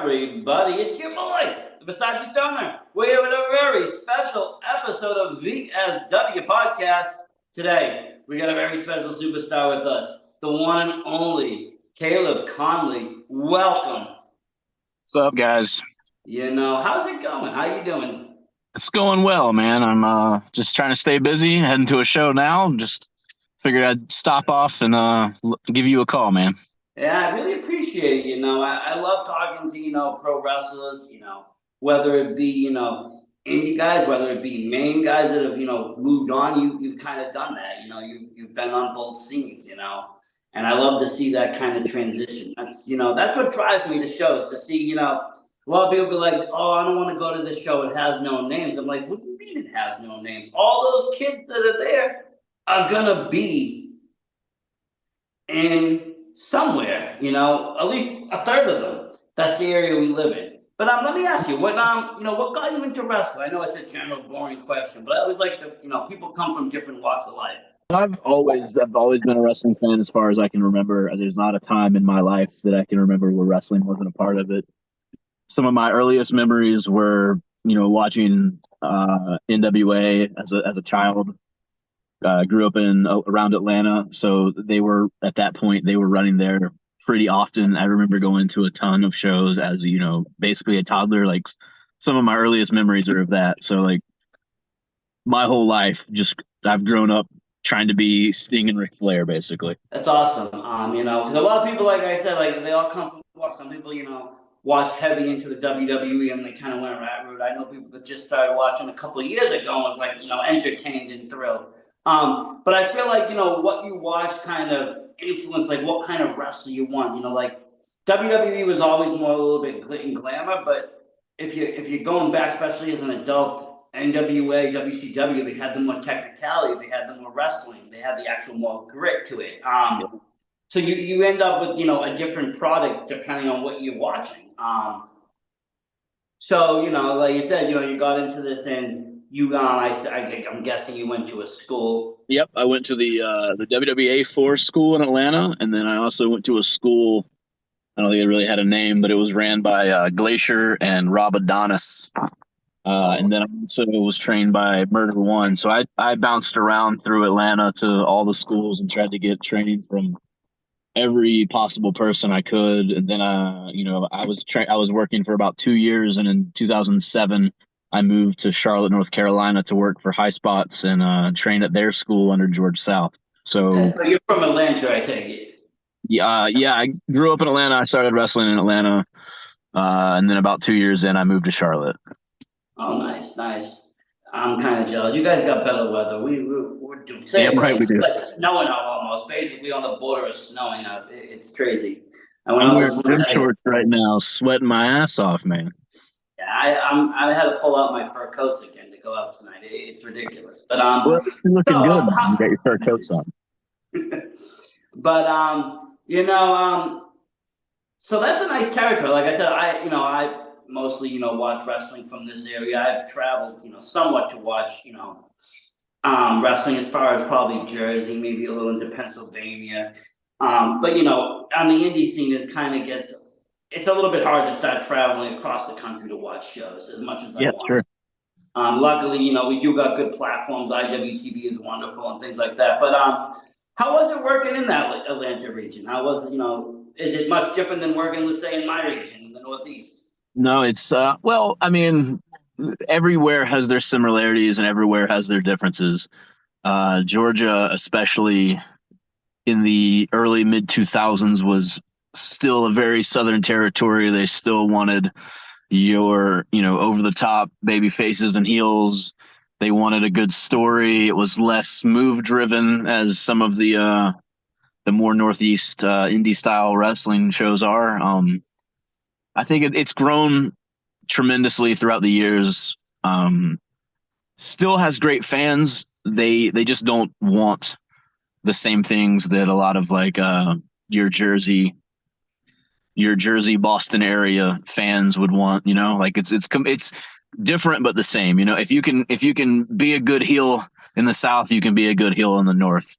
everybody? It's your boy, the Versace Stoner. We're here with a very special episode of VSW Podcast. Today, we got a very special superstar with us, the one and only Caleb Konley. Welcome. What's up, guys? How's it going? How you doing? It's going well, man. I'm just trying to stay busy, heading to a show now. Just figured I'd stop off and give you a call, man. Yeah, I really appreciate it. I love talking to, pro wrestlers, whether it be, indie guys, whether it be main guys that have, moved on. You've kind of done that, you've been on both scenes, and I love to see that kind of transition. That's what drives me to shows, to see, a lot of people be like, oh, I don't want to go to this show. It has no names. I'm like, what do you mean it has no names? All those kids that are there are going to be in somewhere, at least a third of them. That's the area we live in. But let me ask you, what got you into wrestling? I know it's a general, boring question, but I always like to, people come from different walks of life. I've always been a wrestling fan as far as I can remember. There's not a time in my life that I can remember where wrestling wasn't a part of it. Some of my earliest memories were, watching NWA as a child. Grew up around Atlanta, so they were at that point they were running there pretty often. I remember going to a ton of shows as basically a toddler. Like some of my earliest memories are of that. So like my whole life, just I've grown up trying to be Sting and Ric Flair, basically. That's awesome. Because a lot of people, like I said, like they all come from some people, watched heavy into the WWE and they kind of went that route. I know people that just started watching a couple of years ago and was like, entertained and thrilled. But I feel like, what you watch kind of influenced, like, what kind of wrestler you want. Like, WWE was always more a little bit glit and glamour, but if you're going back, especially as an adult, NWA, WCW, they had the more technicality, they had the more wrestling, they had the actual more grit to it. So you end up with, a different product depending on what you're watching. So, like you said, you got into this and I'm guessing you went to a school. Yep, I went to the WWA 4 school in Atlanta, and then I also went to a school. I don't think it really had a name, but it was ran by Glacier and Rob Adonis. And then I also was trained by Murder One. So I bounced around through Atlanta to all the schools and tried to get training from every possible person I could. And then I was working for about 2 years, and in 2007. I moved to Charlotte, North Carolina to work for High Spots and train at their school under George South. So you're from Atlanta, I take it. Yeah, I grew up in Atlanta. I started wrestling in Atlanta. And then about 2 years in, I moved to Charlotte. Oh, nice. I'm kind of jealous. You guys got better weather. We're doing right, we do. It's like snowing out almost, basically on the border of snowing out. It's crazy. I'm wearing gym shorts right now, sweating my ass off, man. Yeah, I had to pull out my fur coats again to go out tonight. It's ridiculous, but well, you're looking good. You got your fur coats on. But so that's a nice territory. Like I said, I mostly watch wrestling from this area. I've traveled somewhat to watch wrestling as far as probably Jersey, maybe a little into Pennsylvania. But on the indie scene, it kind of gets. It's a little bit hard to start traveling across the country to watch shows as much as I want. Sure. Luckily, we do got good platforms. IWTV is wonderful and things like that. But how was it working in that Atlanta region? How was it, is it much different than working, let's say, in my region, in the Northeast? No, it's, well, I mean, everywhere has their similarities and everywhere has their differences. Georgia, especially in the early mid-2000s, was still a very Southern territory. They still wanted your, over the top baby faces and heels. They wanted a good story. It was less move driven as some of the more Northeast indie style wrestling shows are. I think it's grown tremendously throughout the years. Still has great fans. They just don't want the same things that a lot of like your Jersey, Boston area fans would want, like it's different, but the same, if you can be a good heel in the South, you can be a good heel in the North.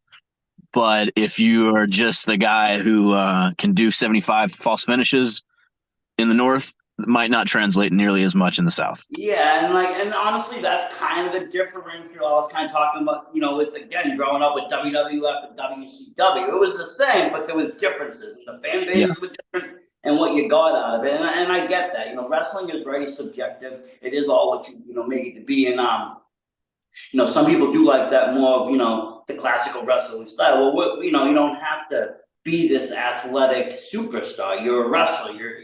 But if you are just the guy who can do 75 false finishes in the North, might not translate nearly as much in the South. Yeah, and honestly, that's kind of the differential I was kind of talking about, with, again, growing up with WWF and WCW. It was the same, but there was differences, and the fan Yeah, bases were different, and what you got out of it. And I get that. Wrestling is very subjective. It is all what you make it to be. And some people do like that more of, the classical wrestling style. Well, you don't have to be this athletic superstar. You're a wrestler. You're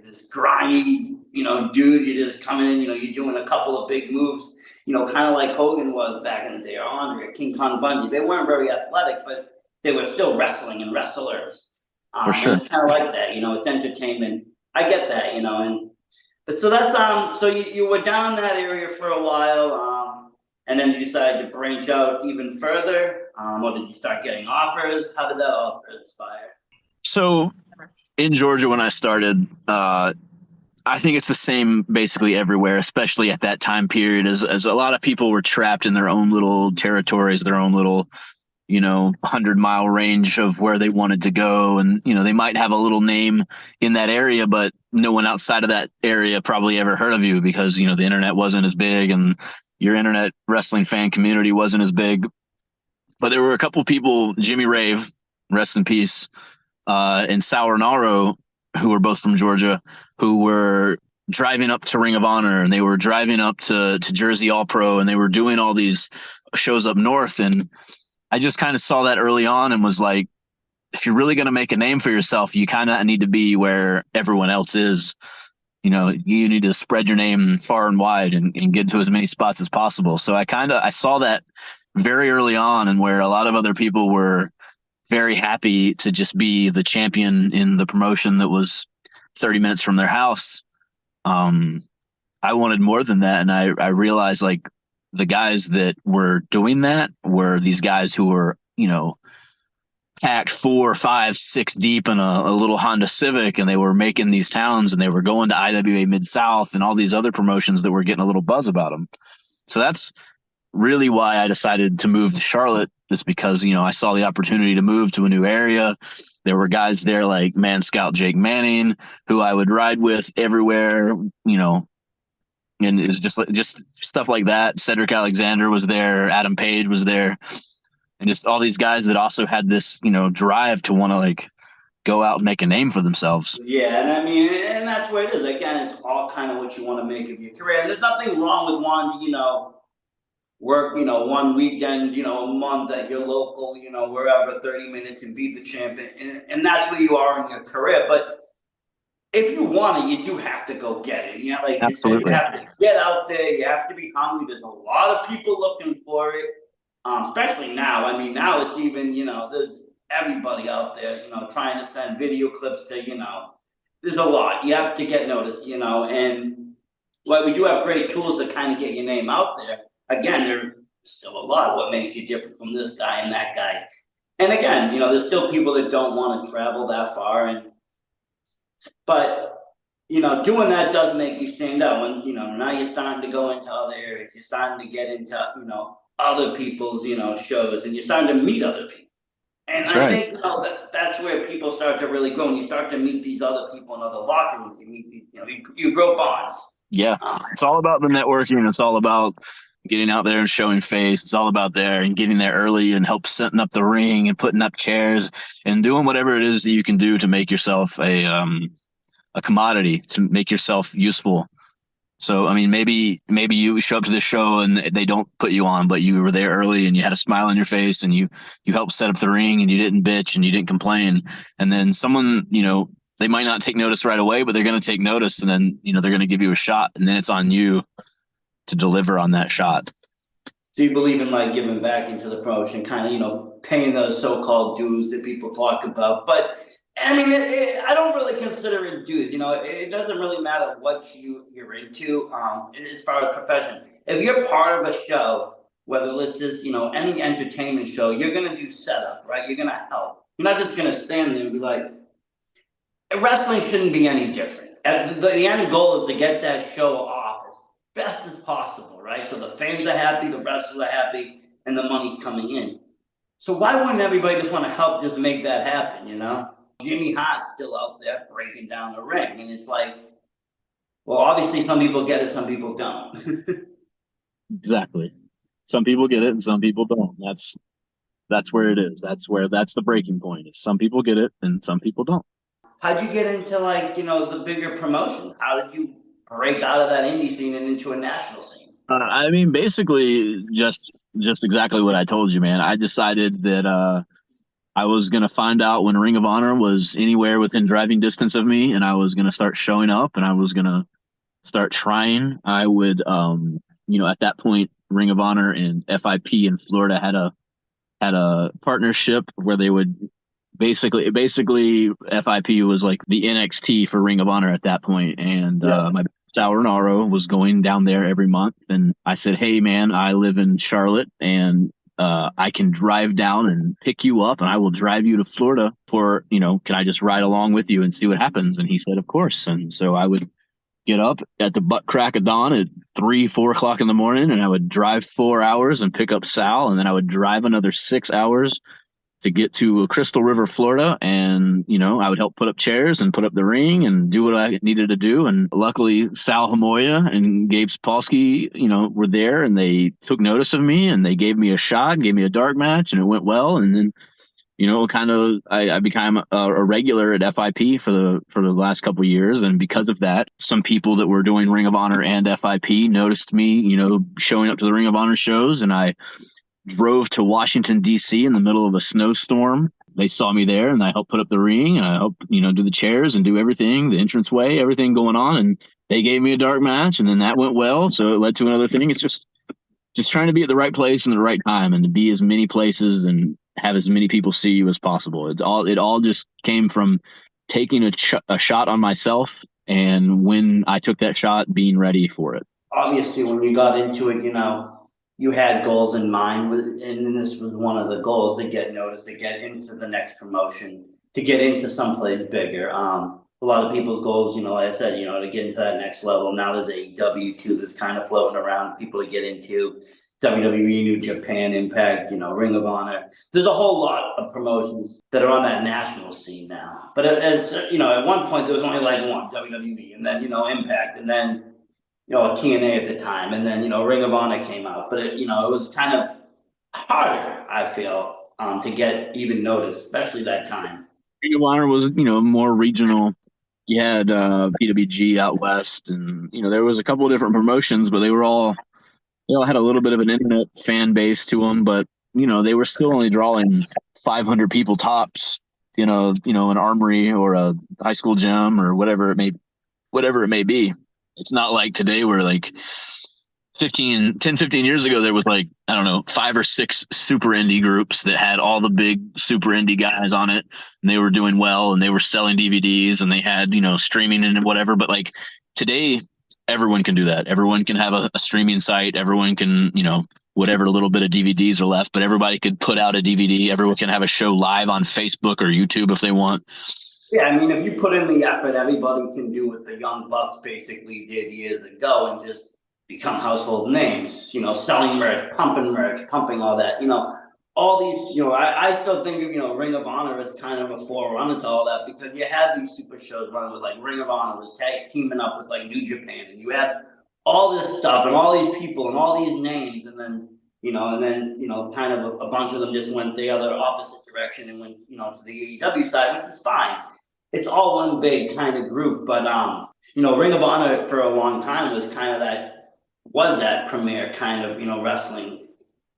this grimy, dude. You're just coming in, you're doing a couple of big moves, kind of like Hogan was back in the day, or Andre, or King Kong Bundy. They weren't very athletic, but they were still wrestling and wrestlers. for sure. And it's kind of like that, it's entertainment. I get that, but so that's so you were down in that area for a while, and then you decided to branch out even further, or did you start getting offers? How did that all transpire? So in Georgia, when I started, I think it's the same basically everywhere, especially at that time period, as a lot of people were trapped in their own little territories, their own little 100-mile range of where they wanted to go. And, they might have a little name in that area, but no one outside of that area probably ever heard of you because, the internet wasn't as big and your internet wrestling fan community wasn't as big. But there were a couple people, Jimmy Rave, rest in peace, and Sal Renaro, who were both from Georgia, who were driving up to Ring of Honor, and they were driving up to Jersey All Pro, and they were doing all these shows up north. And I just kind of saw that early on and was like, if you're really going to make a name for yourself, you kind of need to be where everyone else is. You need to spread your name far and wide and get to as many spots as possible. So I saw that very early on, and where a lot of other people were very happy to just be the champion in the promotion that was 30 minutes from their house. I wanted more than that. And I realized like the guys that were doing that were these guys who were, packed 4, 5, 6 deep in a little Honda Civic, and they were making these towns, and they were going to IWA Mid-South and all these other promotions that were getting a little buzz about them. So that's really why I decided to move to Charlotte, is because, I saw the opportunity to move to a new area. There were guys there like Man Scout Jake Manning, who I would ride with everywhere, and it's just stuff like that. Cedric Alexander was there, Adam Page was there, and just all these guys that also had this, drive to want to like go out and make a name for themselves. Yeah, and I mean, and that's where it is. Again, it's all kind of what you want to make of your career. And there's nothing wrong with wanting, work, one weekend, a month at your local, wherever, 30 minutes and be the champion. And that's where you are in your career. But if you want it, you do have to go get it. Like you said, you Absolutely. have to get out there. You have to be hungry. There's a lot of people looking for it, especially now. I mean, now it's even, there's everybody out there, trying to send video clips to, there's a lot. You have to get noticed, and while we do have great tools to kind of get your name out there, again, there's still a lot. What makes you different from this guy and that guy? And again, there's still people that don't want to travel that far, but doing that does make you stand out. When now you're starting to go into other areas, you're starting to get into other people's shows, and you're starting to meet other people. And That's I right. think that's where people start to really grow. When you start to meet these other people in other locker rooms, you meet these, you grow bonds. Yeah, it's all about the networking. It's all about getting out there and showing face. It's all about there and getting there early and help setting up the ring and putting up chairs and doing whatever it is that you can do to make yourself a commodity, to make yourself useful. So, I mean, maybe you show up to this show and they don't put you on, but you were there early and you had a smile on your face and you helped set up the ring and you didn't bitch and you didn't complain. And then someone, they might not take notice right away, but they're going to take notice, and then, they're going to give you a shot, and then it's on you to deliver on that shot. So you believe in like giving back into the promotion, kind of, paying those so-called dues that people talk about. But I mean, I don't really consider it dues. It doesn't really matter what you're into, as far as profession. If you're part of a show, whether this is, any entertainment show, you're going to do setup, right? You're going to help. You're not just going to stand there and be like, wrestling shouldn't be any different. The end goal is to get that show off as best as possible, right? So the fans are happy, the wrestlers are happy, and the money's coming in. So why wouldn't everybody just want to help just make that happen, Jimmy Hart's still out there breaking down the ring, and it's like, Well, obviously, some people get it, some people don't. Exactly. Some people get it and some people don't. That's where it is. That's the breaking point. Is some people get it and some people don't. How'd you get into like the bigger promotions? How did you break out of that indie scene and into a national scene? I mean, basically, just exactly what I told you, man. I decided that I was gonna find out when Ring of Honor was anywhere within driving distance of me, and I was gonna start showing up, and I was gonna start trying. I would, at that point, Ring of Honor and FIP in Florida had a partnership where they would basically FIP was like the NXT for Ring of Honor at that point, and Yeah. my Sour Naro was going down there every month, and I said, "Hey, man, I live in Charlotte, and I can drive down and pick you up, and I will drive you to Florida for can I just ride along with you and see what happens?" And he said, "Of course." And so I would get up at the butt crack of dawn at 3, 4 o'clock in the morning, and I would drive 4 hours and pick up Sal, and then I would drive another 6 hours to get to Crystal River, Florida, and I would help put up chairs and put up the ring and do what I needed to do. And luckily, Sal Hamoya and Gabe Sapolsky, were there, and they took notice of me, and they gave me a shot, gave me a dark match, and it went well. And then kind of I became a regular at FIP for the last couple of years, and because of that, some people that were doing Ring of Honor and FIP noticed me, showing up to the Ring of Honor shows, and I drove to Washington D.C. in the middle of a snowstorm. They saw me there, and I helped put up the ring, and I helped do the chairs and do everything, the entranceway, everything going on, and they gave me a dark match, and then that went well, so it led to another thing. It's just trying to be at the right place and the right time, and to be as many places and have as many people see you as possible. It all just came from taking a shot on myself, and when I took that shot, being ready for it. Obviously, when you got into it, you had goals in mind, and this was one of the goals to get noticed, to get into the next promotion, to get into someplace bigger. A lot of people's goals, like I said, to get into that next level. Now there's AEW too that's kind of floating around, people to get into WWE, New Japan, Impact, Ring of Honor. There's a whole lot of promotions that are on that national scene now. But as at one point there was only like one WWE, and then Impact, and then TNA at the time, and then Ring of Honor came out, but it was kind of harder, I feel, to get even noticed, especially that time. Ring of Honor was more regional. You had PWG out west, and there was a couple of different promotions, but they all had a little bit of an internet fan base to them, but they were still only drawing 500 people tops. An armory or a high school gym or whatever it may be. It's not like today where like 15 years ago, there was like, I don't know, 5 or 6 super indie groups that had all the big super indie guys on it, and they were doing well, and they were selling DVDs, and they had, streaming and whatever. But like today, everyone can do that. Everyone can have a streaming site. Everyone can, whatever little bit of DVDs are left, but everybody could put out a DVD. Everyone can have a show live on Facebook or YouTube if they want. Yeah, I mean, if you put in the effort, everybody can do what the Young Bucks basically did years ago and just become household names, selling merch, pumping all that, all these, I still think of, Ring of Honor as kind of a forerunner to all that, because you had these super shows running with like Ring of Honor was teaming up with like New Japan, and you had all this stuff and all these people and all these names, and then, kind of a bunch of them just went the other opposite direction and went, to the AEW side, which is fine. It's all one big kind of group, but Ring of Honor for a long time was kind of that premier kind of wrestling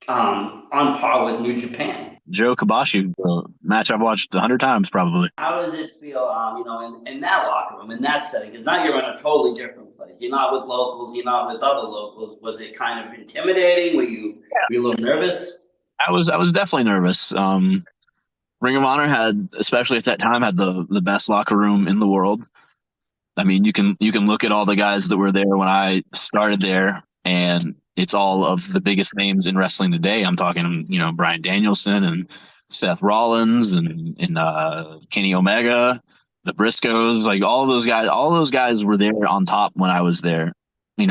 on par with New Japan. Joe Kobashi, match I've watched 100 times probably. How does it feel, in that locker room, in that setting? Because now you're in a totally different place. You're not with locals. You're not with other locals. Was it kind of intimidating? Were you a little nervous? I was definitely nervous. Ring of Honor had, especially at that time, had the best locker room in the world. I mean, you can look at all the guys that were there when I started there, and it's all of the biggest names in wrestling today. I'm talking, Bryan Danielson and Seth Rollins and Kenny Omega, the Briscoes, like all those guys. All those guys were there on top when I was there. When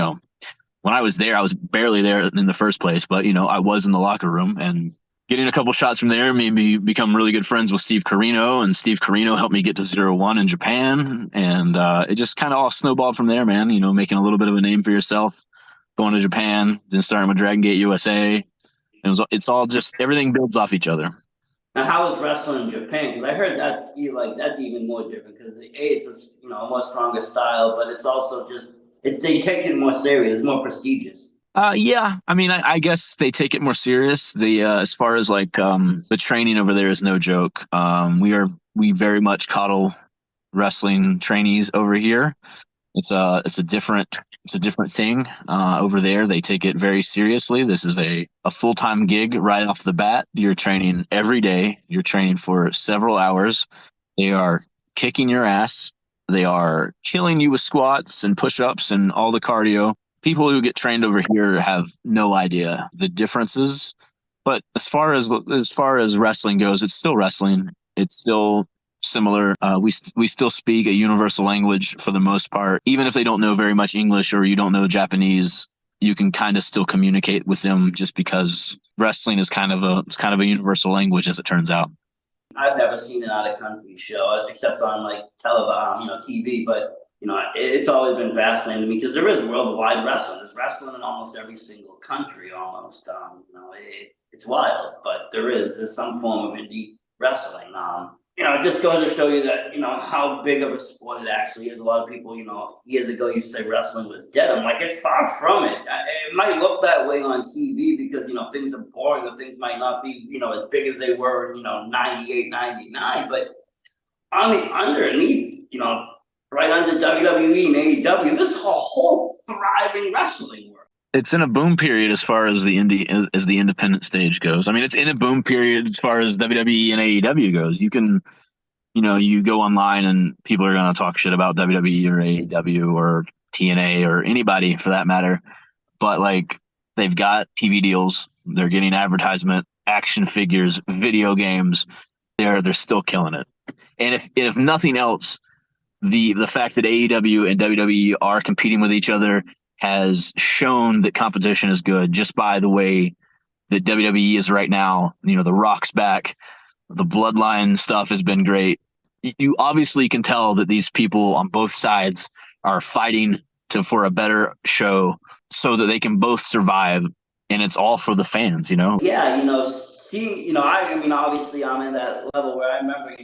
I was there, I was barely there in the first place, but I was in the locker room, and getting a couple shots from there made me become really good friends with Steve Carino, and Steve Carino helped me get to 0-1 in Japan. And it just kind of all snowballed from there, man. Making a little bit of a name for yourself, going to Japan, then starting with Dragon Gate USA. It's all just everything builds off each other. Now, how is wrestling in Japan? Because I heard that's even more different because it's a more stronger style, but it's also just they take it more serious, it's more prestigious. Yeah, I mean, I guess they take it more serious. The as far as like the training over there is no joke. We very much coddle wrestling trainees over here. It's a different thing over there. They take it very seriously. This is a full-time gig right off the bat. You're training every day. You're training for several hours. They are kicking your ass. They are killing you with squats and push-ups and all the cardio. People who get trained over here have no idea the differences. But as far as wrestling goes, it's still wrestling. It's still similar. We still speak a universal language for the most part. Even if they don't know very much English or you don't know Japanese, you can kind of still communicate with them just because wrestling is kind of a universal language, as it turns out. I've never seen an out of country show except on like TV, but it's always been fascinating to me because there is worldwide wrestling. There's wrestling in almost every single country almost. It's wild, but there's some form of indie wrestling. It just goes to show you that, how big of a sport it actually is. A lot of people, years ago used to say wrestling was dead. I'm like, it's far from it. It might look that way on TV because, things are boring or things might not be, as big as they were in, 98, 99. But on the underneath, right under WWE and AEW, this whole thriving wrestling world. It's in a boom period as far as the independent stage goes. I mean, it's in a boom period as far as WWE and AEW goes. You go online and people are going to talk shit about WWE or AEW or TNA or anybody for that matter. But like, they've got TV deals, they're getting advertisement, action figures, video games. They're still killing it. And if nothing else, the fact that AEW and WWE are competing with each other has shown that competition is good just by the way that WWE is right now. The Rock's back. The Bloodline stuff has been great. You obviously can tell that these people on both sides are fighting for a better show so that they can both survive, and it's all for the fans, Yeah, I mean, obviously I'm in that level where I remember,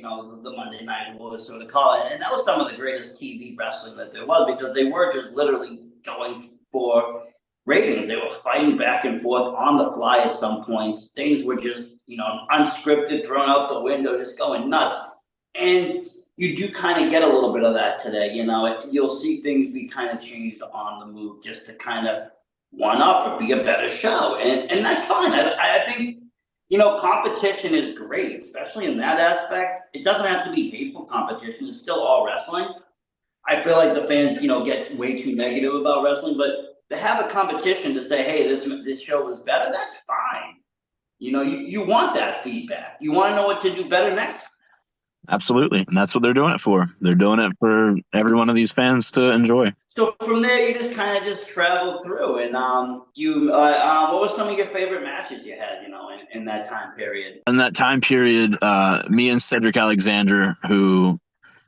the Monday Night Wars, sort of call it, and that was some of the greatest TV wrestling that there was because they were just literally going for ratings. They were fighting back and forth on the fly at some points. Things were just, unscripted, thrown out the window, just going nuts. And you do kind of get a little bit of that today. You'll see things be kind of changed on the move just to kind of one up or be a better show. And that's fine. I think, competition is great, especially in that aspect. It doesn't have to be hateful competition. It's still all wrestling. I feel like the fans, get way too negative about wrestling, but to have a competition to say, hey, this show was better, that's fine. You want that feedback. You want to know what to do better next time. Absolutely. And that's what they're doing it for. They're doing it for every one of these fans to enjoy. So from there, you just kind of traveled through, and what were some of your favorite matches you had, in that time period? In that time period, me and Cedric Alexander, who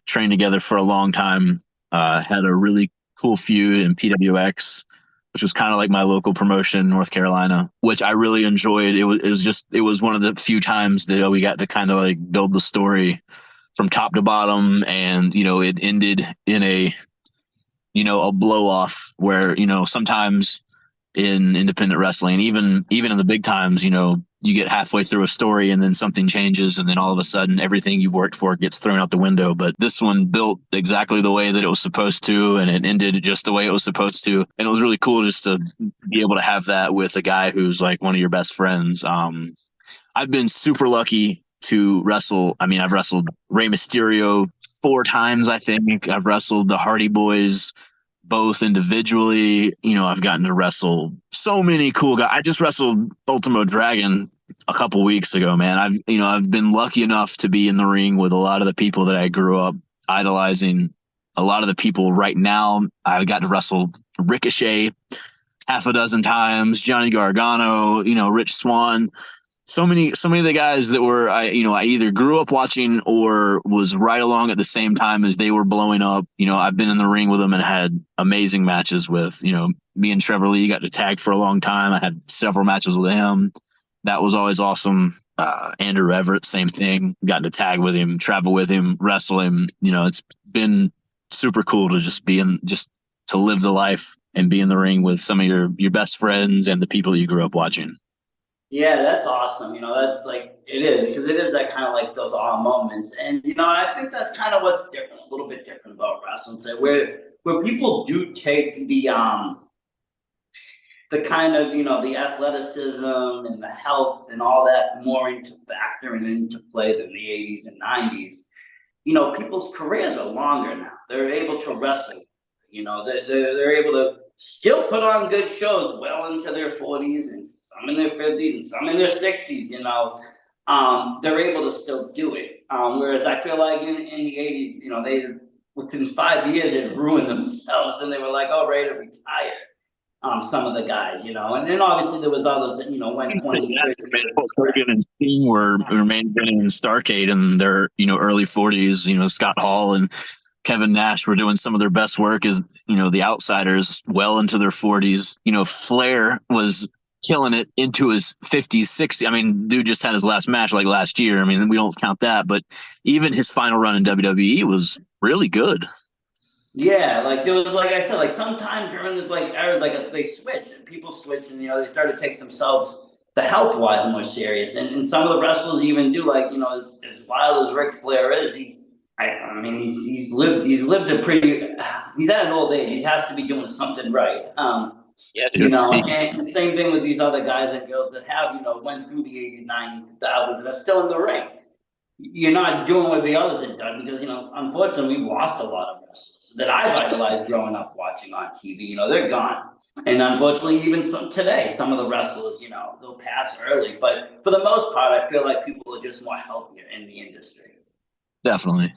trained together for a long time, had a really cool feud in PWX, which was kind of like my local promotion in North Carolina, which I really enjoyed. It was one of the few times that we got to kind of like build the story from top to bottom, and it ended in a blow off where sometimes in independent wrestling, even in the big times, you get halfway through a story and then something changes, and then all of a sudden everything you've worked for gets thrown out the window. But this one built exactly the way that it was supposed to, and it ended just the way it was supposed to. And it was really cool just to be able to have that with a guy who's like one of your best friends. I've been super lucky to wrestle. I mean, I've wrestled Rey Mysterio 4 times, I think. I've wrestled the Hardy Boys both individually. I've gotten to wrestle so many cool guys. I just wrestled Ultimo Dragon a couple weeks ago, man. I've been lucky enough to be in the ring with a lot of the people that I grew up idolizing. A lot of the people right now, I got to wrestle Ricochet half a dozen times, Johnny Gargano, Rich Swann. so many of the guys that were I either grew up watching or was right along at the same time as they were blowing up. I've been in the ring with them and had amazing matches with. Me and Trevor Lee got to tag for a long time. I had several matches with him. That was always awesome. Andrew Everett, same thing. Got to tag with him, travel with him, wrestle him. It's been super cool to just to live the life and be in the ring with some of your best friends and the people you grew up watching. Yeah, that's awesome. That's like it is because it is that kind of like those awe moments, and I think that's kind of what's different, a little bit different about wrestling, say where people do take the kind of the athleticism and the health and all that more into factor and into play than the 80s and 90s. People's careers are longer now. They're able to wrestle. They're able to still put on good shows well into their 40s and some in their 50s and some in their 60s. They're able to still do it. Whereas I feel like in the 80s, they within 5 years they ruined themselves and they were like, oh, ready to retire. Some of the guys, and then obviously there was others that went 20, 30 years. Hogan and Sting were main eventing in Starrcade in their early 40s. Scott Hall and Kevin Nash were doing some of their best work as the outsiders well into their 40s. Flair was killing it into his 50s, 60s. I mean, dude just had his last match like last year. I mean, we don't count that, but even his final run in WWE was really good. Yeah, like there was, like I said, like sometime during this like era, like they switched and people switched and they started to take themselves the health wise more serious. And some of the wrestlers even do, like as wild as Ric Flair is, I mean he's lived a pretty, he's at an old age. He has to be doing something right. Yeah, dude. And the same thing with these other guys and girls that have went through the 80s, 90s, 2000s and are still in the ring. You're not doing what the others have done because unfortunately we've lost a lot of wrestlers that I idolized growing up watching on TV. They're gone, and unfortunately even today some of the wrestlers they'll pass early, but for the most part I feel like people are just more healthier in the industry. Definitely.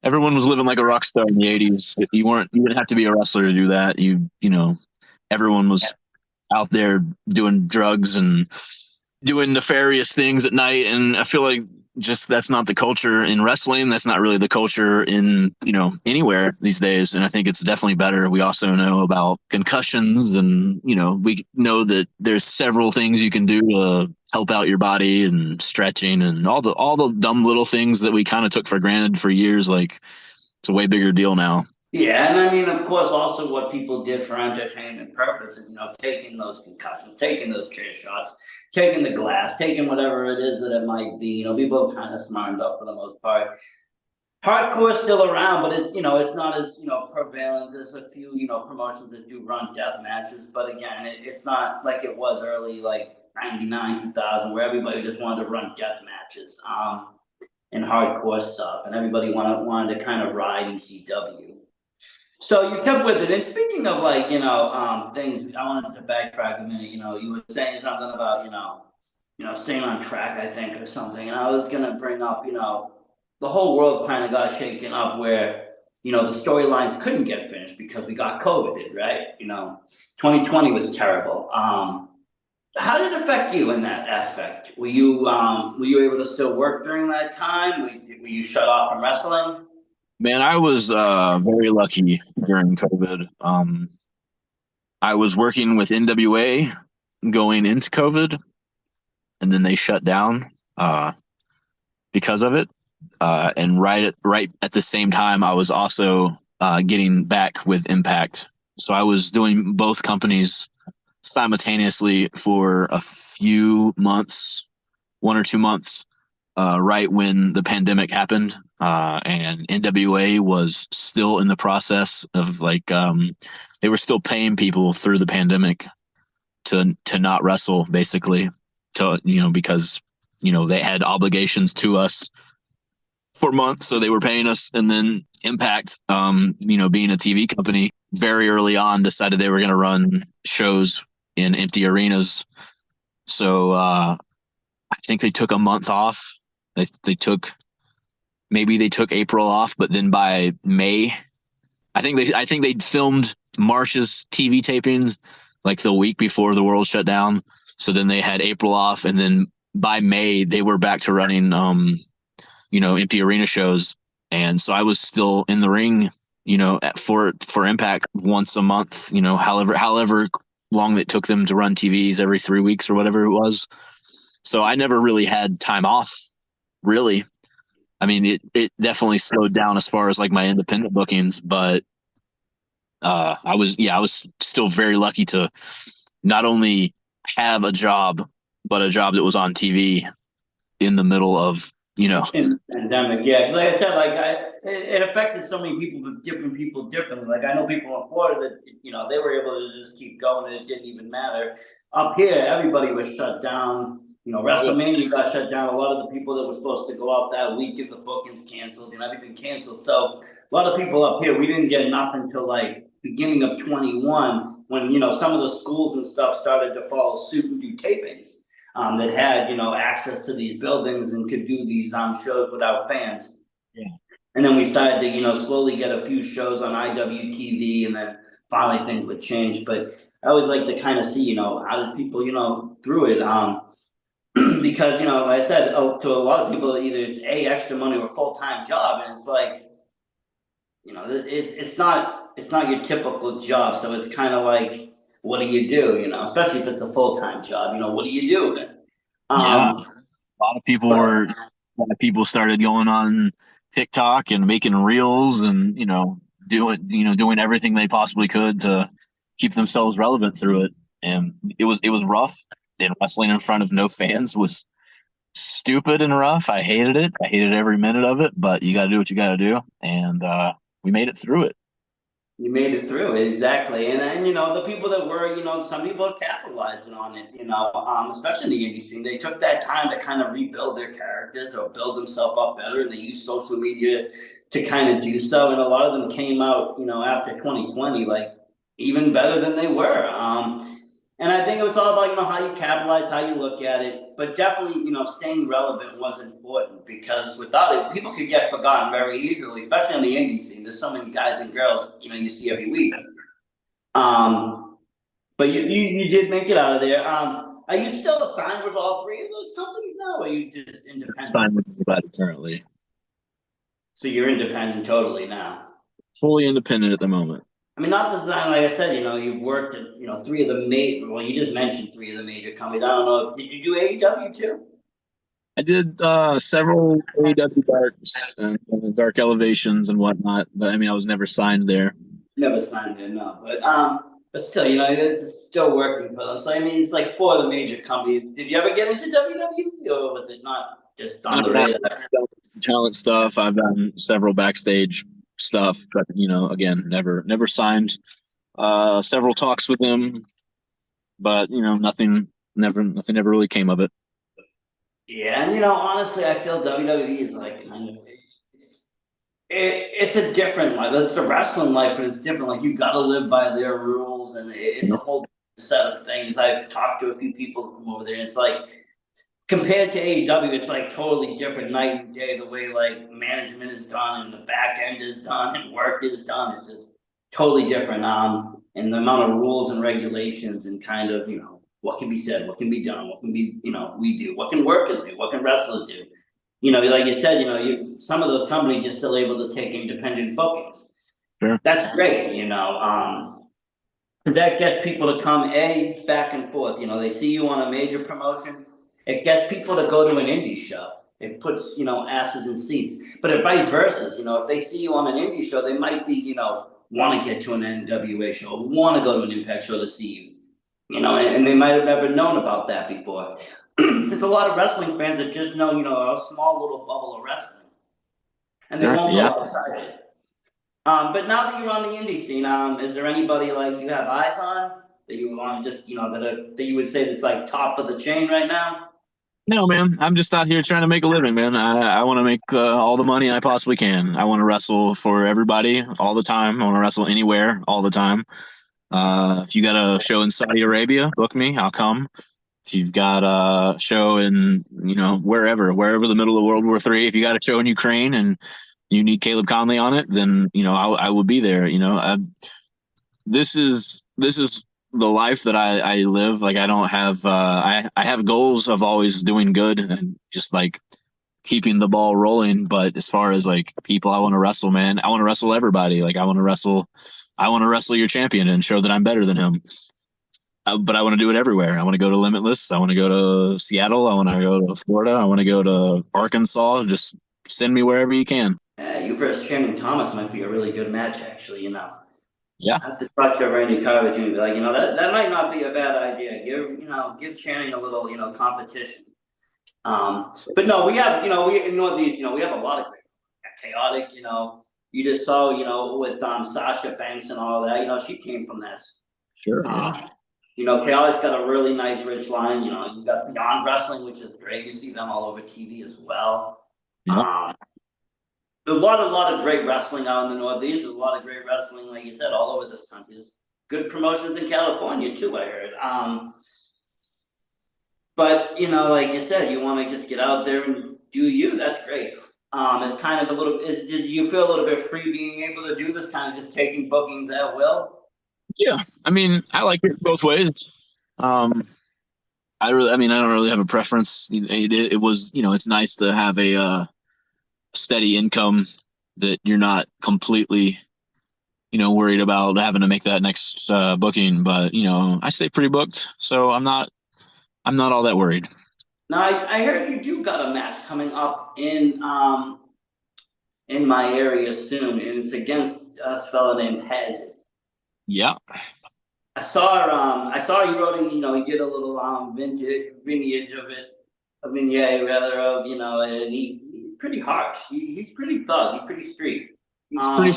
Everyone was living like a rock star in the 80s. You didn't have to be a wrestler to do that. Everyone was out there doing drugs and doing nefarious things at night. And I feel like just that's not the culture in wrestling. That's not really the culture in, anywhere these days. And I think it's definitely better. We also know about concussions and, we know that there's several things you can do to help out your body and stretching and all the dumb little things that we kind of took for granted for years. Like it's a way bigger deal now. Yeah, and I mean, of course, also what people did for entertainment purposes, taking those concussions, taking those chair shots, taking the glass, taking whatever it is that it might be. People have kind of smartened up for the most part. Hardcore is still around, but it's it's not as prevalent. There's a few promotions that do run death matches, but again, it's not like it was early, like 99, 2000, where everybody just wanted to run death matches and hardcore stuff, and everybody wanted to kind of ride ECW. So you kept with it. And speaking of like, things, I wanted to backtrack a minute. You were saying something about, staying on track, I think, or something. And I was gonna bring up, the whole world kind of got shaken up where, the storylines couldn't get finished because we got COVID, right? 2020 was terrible. How did it affect you in that aspect? Were you able to still work during that time? Were you shut off from wrestling? Man, I was very lucky during COVID. I was working with NWA going into COVID, and then they shut down because of it. And right at the same time, I was also getting back with Impact. So I was doing both companies simultaneously for a few months, 1 or 2 months, right when the pandemic happened. And NWA was still in the process of they were still paying people through the pandemic to not wrestle, basically, because they had obligations to us for months, so they were paying us. And then Impact, being a TV company, very early on decided they were going to run shows in empty arenas. So I think they took a month off. They took April off, but then by May, I think they filmed March's TV tapings like the week before the world shut down. So then they had April off, and then by May they were back to running empty arena shows, and so I was still in the ring, for Impact once a month, however long it took them to run TVs every 3 weeks or whatever it was. So I never really had time off, really. I mean, it definitely slowed down as far as like my independent bookings, but I was still very lucky to not only have a job, but a job that was on TV in the middle of, in the pandemic. Yeah, like I said, it affected so many people differently. Like I know people in Florida that they were able to just keep going and it didn't even matter. Up here, everybody was shut down. WrestleMania got shut down. A lot of the people that were supposed to go out that weekend, the bookings canceled and everything canceled. So a lot of people up here, we didn't get nothing until like beginning of 21 when some of the schools and stuff started to follow suit and do tapings. That had access to these buildings and could do these shows without fans. Yeah. And then we started to slowly get a few shows on IWTV, and then finally things would change. But I always like to kind of see how did people through it. Because like I said, to a lot of people, either it's extra money or full-time job, and it's like it's not your typical job. So it's kind of like, what do you do? Especially if it's a full-time job. What do you do? Yeah, a lot of people started going on TikTok and making reels and doing everything they possibly could to keep themselves relevant through it. And it was rough. And wrestling in front of no fans was stupid and rough. I hated it. I hated every minute of it. But you got to do what you got to do, and we made it through it. You made it through it, exactly, and the people that were, some people capitalizing on it, especially in the indie scene. They took that time to kind of rebuild their characters or build themselves up better, and they used social media to kind of do so. And a lot of them came out, after 2020, like even better than they were. And I think it was all about how you capitalize, how you look at it, but definitely staying relevant was important because without it, people could get forgotten very easily, especially on the indie scene. There's so many guys and girls you see every week. But you did make it out of there. Are you still signed with all three of those companies now, or are you just independent? Signed with everybody currently. So you're independent totally now. Fully independent at the moment. I mean, not design, like I said, you've worked at, three of the major, well, you just mentioned three of the major companies. I don't know, did you do AEW too? I did several AEW darks and dark elevations and whatnot, but I mean, I was never signed there. Never signed there, no. But still, it's still working for them. So, I mean, it's like four of the major companies. Did you ever get into WWE, or was it not just on the radar? Talent stuff. I've done several backstage stuff, but again, never signed. Several talks with them, but nothing ever really came of it. Yeah, and honestly, I feel WWE is like kind of it's a different life. It's a wrestling life, but it's different. Like you got to live by their rules, and it's a whole set of things. I've talked to a few people from over there, and it's like compared to AEW, it's like totally different night and day. The way like management is done, and the back end is done, and work is done. It's just totally different. And the amount of rules and regulations, and kind of what can be said, what can be done, what can be we do, what can workers do, what can wrestlers do. Like you said, some of those companies are still able to take independent bookings. Sure. That's great, that gets people to come back and forth. They see you on a major promotion. It gets people to go to an indie show. It puts asses in seats. But it vice versa. If they see you on an indie show, they might be want to get to an NWA show, want to go to an Impact show to see you. And they might have never known about that before. There's a lot of wrestling fans that just know, a small little bubble of wrestling, and they won't go outside it. But now that you're on the indie scene, is there anybody like you have eyes on that you want to just, that you would say that's like top of the chain right now? No, man. I'm just out here trying to make a living, man. I want to make all the money I possibly can. I want to wrestle for everybody all the time. I want to wrestle anywhere all the time. If you got a show in Saudi Arabia, book me. I'll come. If you've got a show in, wherever the middle of World War III, if you got a show in Ukraine and you need Caleb Konley on it, then, I will be there. This is the life that I live, like I don't have I have goals of always doing good and just like keeping the ball rolling. But as far as like people I want to wrestle, man, I want to wrestle everybody. Like I want to wrestle your champion and show that I'm better than him. But I want to do it everywhere. I want to go to Limitless. I want to go to Seattle. I want to go to Florida. I want to go to Arkansas. Just send me wherever you can. Yeah, you versus Channing Thomas might be a really good match, actually. Yeah, I have to talk to Randy Carter and be like, that might not be a bad idea. Give Channing a little, competition. But no, we have, we in Northeast, we have a lot of great, chaotic, you just saw, with Sasha Banks and all that, she came from that. sure. Yeah. Chaotic's got a really nice rich line. You got Beyond Wrestling, which is great. You see them all over TV as well. Yeah. A lot of great wrestling out in the Northeast. There's a lot of great wrestling, like you said, all over this country. There's good promotions in California too, I heard. But like you said, you want to just get out there and do you. That's great. It's kind of do you feel a little bit free being able to do this, kind of just taking bookings at will? Yeah. I mean, I like it both ways. I don't really have a preference. It was, it's nice to have a steady income that you're not completely, worried about having to make that next booking. But I stay pretty booked, so I'm not all that worried. Now I heard you do got a match coming up in my area soon, and it's against a fella named Hazard. Yeah. I saw you wrote, he did a little vignette of it, and he's pretty harsh. He's pretty thug. He's pretty street. I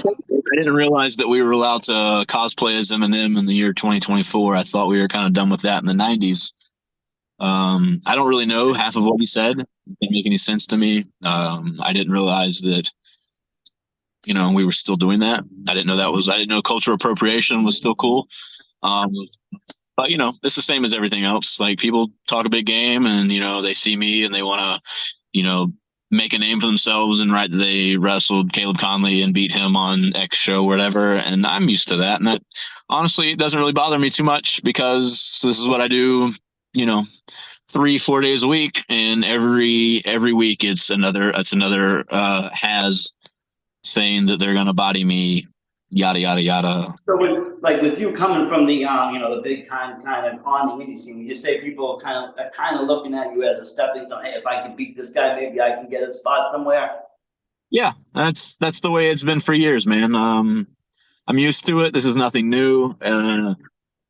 didn't realize that we were allowed to cosplay as Eminem in the year 2024. I thought we were kind of done with that in the 90s. I don't really know half of what he said. It didn't make any sense to me. I didn't realize that, we were still doing that. I didn't know cultural appropriation was still cool. But it's the same as everything else. Like people talk a big game and, they see me and they want to, make a name for themselves and write that they wrestled Caleb Konley and beat him on X show or whatever. And I'm used to that. And that honestly, it doesn't really bother me too much because this is what I do, 3-4 days a week. And every week it's another has saying that they're going to body me, yada, yada, yada. So with you coming from the, the big time kind of on the indie scene, you say people kind of looking at you as a stepping stone. Hey, if I can beat this guy, maybe I can get a spot somewhere. Yeah, that's the way it's been for years, man. I'm used to it. This is nothing new.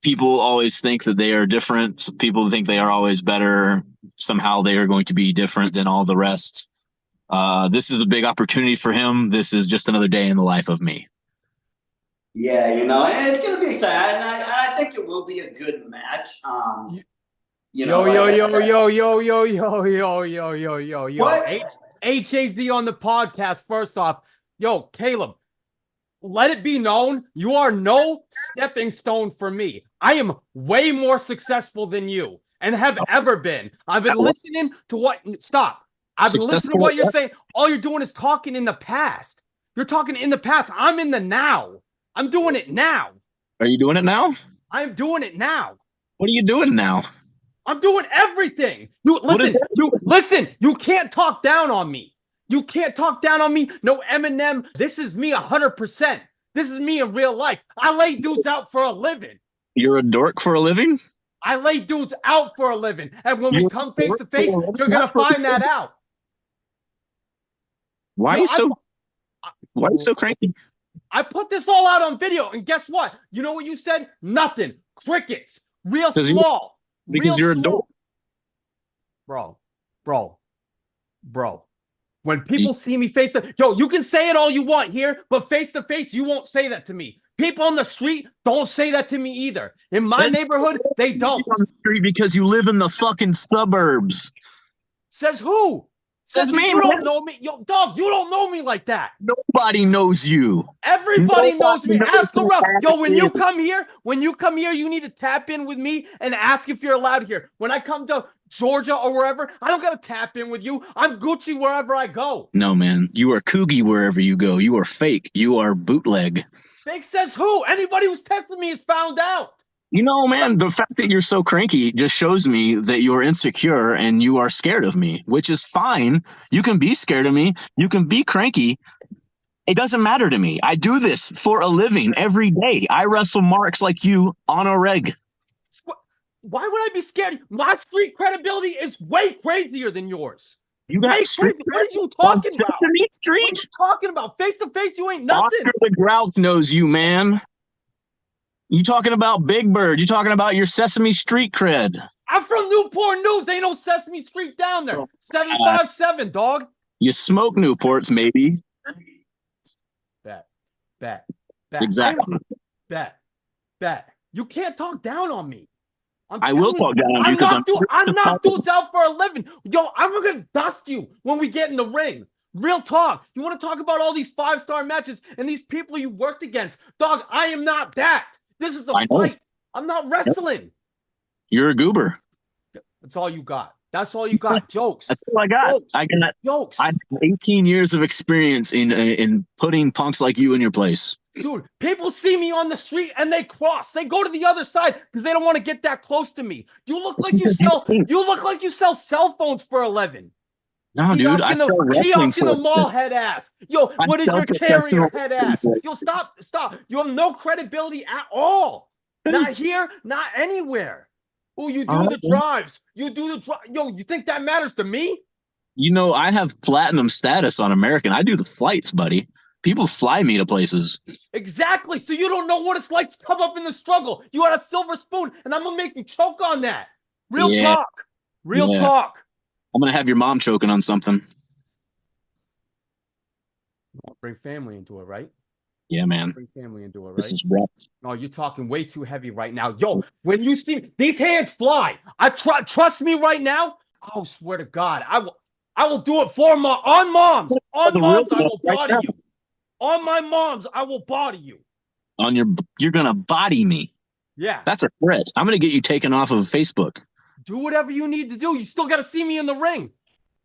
People always think that they are different. People think they are always better. Somehow they are going to be different than all the rest. This is a big opportunity for him. This is just another day in the life of me. Yeah, and it's gonna be exciting. I think it will be a good match. Yo. What? HAZ on the podcast. First off, Caleb, let it be known you are no stepping stone for me. I am way more successful than you and have ever been. I've been listening to what. Stop. I've been listening to what you're saying. All you're doing is talking in the past. You're talking in the past. I'm in the now. I'm doing it now. Are you doing it now? I'm doing it now. What are you doing now? I'm doing everything. You listen. You can't talk down on me. You can't talk down on me. No Eminem. This is me 100%. This is me in real life. I lay dudes out for a living. You're a dork for a living? I lay dudes out for a living. And when we come face to face, you're going to find that out. Why are you so cranky? I put this all out on video, and guess what? You know what you said? Nothing. Crickets. Real small. Because you're a dork. Bro. When people see me face to you can say it all you want here, but face to face, you won't say that to me. People on the street don't say that to me either. In my neighborhood, they don't. On the street because you live in the fucking suburbs. Says who? Says me. You don't know me. You don't know me like that. Nobody knows you. Everybody knows me. Ask around. When you come here, you need to tap in with me and ask if you're allowed here. When I come to Georgia or wherever, I don't gotta tap in with you. I'm Gucci wherever I go. No, man. You are Coogie wherever you go. You are fake. You are bootleg. Fake says who? Anybody who's texting me is found out. You know, man, the fact that you're so cranky just shows me that you're insecure and you are scared of me, which is fine. You can be scared of me. You can be cranky. It doesn't matter to me. I do this for a living every day. I wrestle marks like you on a reg. Why would I be scared? My street credibility is way crazier than yours. You got street What are you on talking about? Sesame What are Street? you talking about? Face to face, you ain't nothing. Oscar the Grouch knows you, man. You talking about Big Bird. You talking about your Sesame Street cred. I'm from Newport News. Ain't no Sesame Street down there. 757, dog. You smoke Newports, maybe. Bet. Exactly. Bet. You can't talk down on me. I will talk down on you because I'm not dudes out for a living. Yo, I'm gonna dust you when we get in the ring. Real talk. You want to talk about all these 5-star matches and these people you worked against? Dog, I am not that. This is a fight. I'm not wrestling. You're a goober. That's all you got. That's all you got. Jokes. That's all I got. Jokes. I got jokes. I have 18 years of experience in putting punks like you in your place. Dude, people see me on the street and they cross. They go to the other side because they don't want to get that close to me. You look like you sell cell phones for 11. No, dude, I sell wrestling for in the mall, head ass. Yo, what is your carrier, head ass? Yo, stop. You have no credibility at all. Not here, not anywhere. Oh, you do the drives. You do the drive. Yo, you think that matters to me? You know, I have platinum status on American. I do the flights, buddy. People fly me to places. Exactly. So you don't know what it's like to come up in the struggle. You got a silver spoon, and I'm gonna make you choke on that. Real talk. Real talk. I'm gonna have your mom choking on something. Bring family into it, right? Yeah, man. Bring family into it, right? This is rough. No, you're talking way too heavy right now. Yo, when you see these hands fly, trust me right now. I swear to God, I will do it for moms. On moms, I will body you. On my moms, I will body you. You're gonna body me. Yeah. That's a threat. I'm gonna get you taken off of Facebook. Do whatever you need to do. You still got to see me in the ring.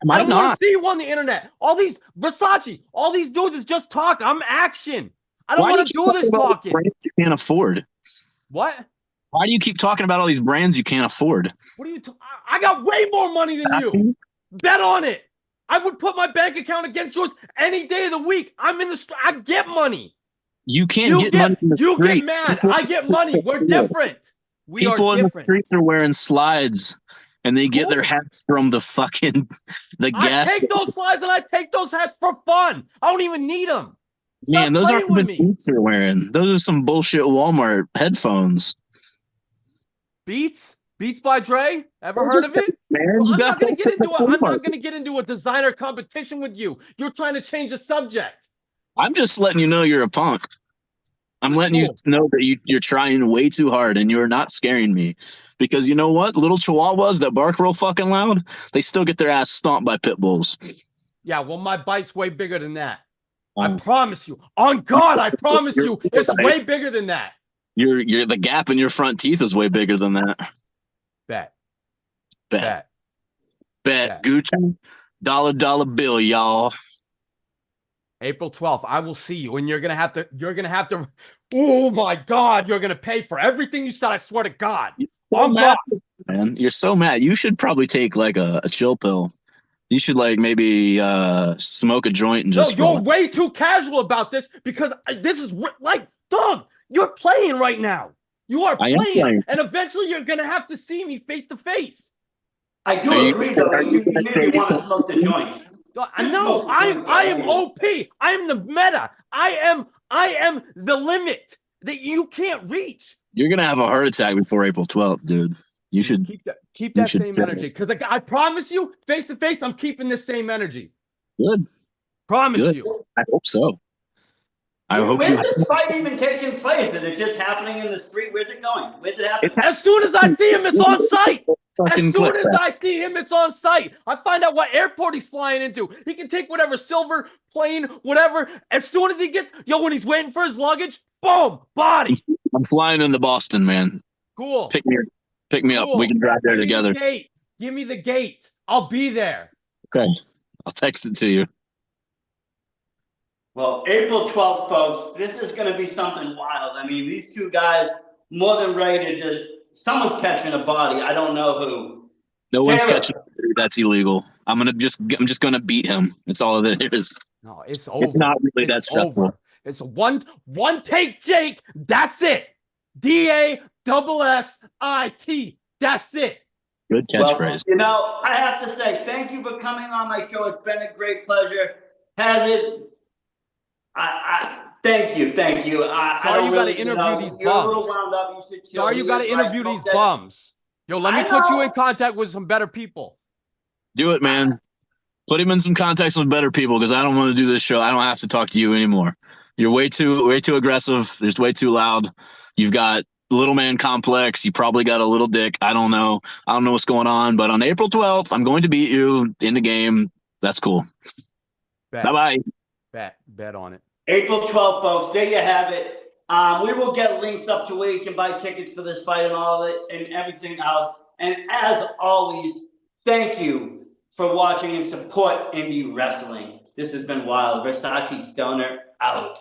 I don't want to see you on the internet. All these Versace, all these dudes is just talk. I'm action. I don't want to do this talking. Brands you can't afford. What? Why do you keep talking about all these brands you can't afford? What are you? I got way more money than you. Bet on it. I would put my bank account against yours any day of the week. I'm in the. I get money. You can't get money. You get mad. I get money. We're different. People in the streets are wearing slides, and they get their hats from the gas. I take those slides and I take those hats for fun. I don't even need them. Man, those aren't the Beats they're wearing. Those are some bullshit Walmart headphones. Beats by Dre. Ever heard of it? Man, I'm not going to get into a designer competition with you. You're trying to change the subject. I'm just letting you know you're a punk. I'm letting you know that you're trying way too hard and you're not scaring me. Because you know what? Little chihuahuas that bark real fucking loud, they still get their ass stomped by pit bulls. Yeah, well, my bite's way bigger than that. I promise you. On God, I promise you, it's way bigger than that. You're the gap in your front teeth is way bigger than that. Bet. Gucci. Dollar bill, y'all. April 12th, I will see you, and you're gonna have to. Oh my God, you're gonna pay for everything you said. I swear to God. Man, you're so mad. You should probably take like a chill pill. You should like maybe smoke a joint and just. No, you're way too casual about this because this is like, dog. You're playing right now. You are playing, and eventually you're gonna have to see me face to face. I do agree, though. You maybe want to smoke the joint. No, I am OP. I am the meta. I am the limit that you can't reach. You're gonna have a heart attack before April 12th, dude. You should keep that same energy. Because I promise you, face to face, I'm keeping this same energy. Good. Promise you. I hope so. Where's this fight even taking place? Is it just happening in the street? Where's it going? Where's it happening? As soon as I see him, it's on site. As soon as I see him, it's on site. I find out what airport he's flying into. He can take whatever silver plane, whatever. As soon as he gets, when he's waiting for his luggage, boom, body. I'm flying into Boston, man. Cool. Pick me up. We can drive there together. Give me the gate. I'll be there. Okay. I'll text it to you. Well, April 12th, folks, this is going to be something wild. I mean, these two guys more than ready to just. Someone's catching a body. I don't know who. No one's Caleb. catching. That's illegal. I'm just gonna beat him. That's all that is. No, it's over. It's not really that It's stressful. over. It's one take, Jake. That's it. DASSIT. That's it. Good catchphrase. Well, I have to say thank you for coming on my show. It's been a great pleasure. Has it? Thank you. Sorry you got to interview these You're a little bums. wound up. You should chill. Sorry you got to interview these bums. Yo, let me put you in contact with some better people. Do it, man. Put him in some contacts with better people because I don't want to do this show. I don't have to talk to you anymore. You're way too aggressive. Just way too loud. You've got little man complex. You probably got a little dick. I don't know what's going on. But on April 12th, I'm going to beat you in the game. That's cool. Bye-bye. Bet on it. April 12th, folks. There you have it. We will get links up to where you can buy tickets for this fight and all of it and everything else. And as always, thank you for watching and support indie wrestling. This has been Wild. Versace Stoner out.